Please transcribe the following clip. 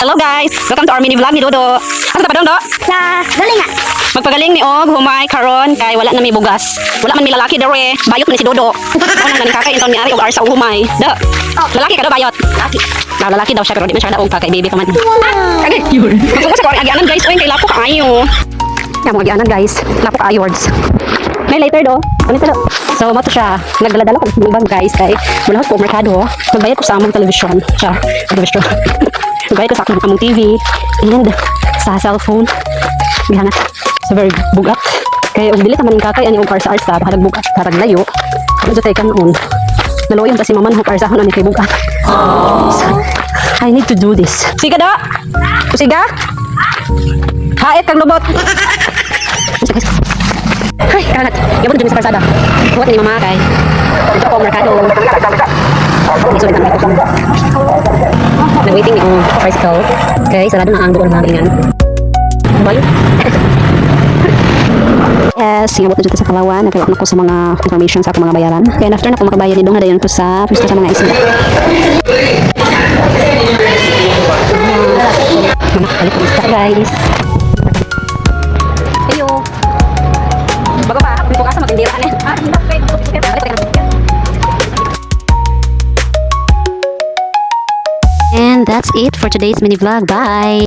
Hello guys! Welcome to our mini vlog ni Dodo. Asa pa dong, Do? Sa galingan. Magpagaling ni Og, humay karon kay wala na may bugas. Wala man may lalaki dere. Bayot man si Dodo. Ako nang ganing kakay inton ni Ari og Arsa og humay. Da. Oh. Lalaki ka do bayot. Laki. Lalaki daw siya pero di man siya daog kakay baby ka man. Kage. Yun. Magsuko sa ko ang agianan guys, oy kay lapo kaayo. Ya mo agianan guys. Lapo kaayo words. May later do. Ano ito do? So, mato siya. Nagdala-dala ko ng bag guys kay wala ko merkado. Magbayad ko sa among television. Siya. Television. Magbayad ko sa among TV and sa cellphone. Gihangat. So, very bugat. Kaya og dili ta man kakay ani og para sa arsa baka nagbugat para layo. Medyo tay kanon. Naloyon ta si maman ho para sa ani kay bugat. So, I need to do this. Siga do. Siga. Haet kang lubot. Ay, kanat. Gabon dun sa kalsada. Buhat ni mama kay. Dito ko merkado. So, nag-waiting ni kong tricycle. Okay, sarado na ang doon mga ingan. Bye. Yes, ngabot na dito sa Kalawan. Nagkaroon ako sa mga information sa akong mga bayaran. Kaya after na ako makabayad nito, nadayon ko sa pwesto sa mga isda. Nakakalit ko isda, guys. Ayo. Bago pa, hindi ko kasa magindira na. And that's it for today's mini vlog. Bye!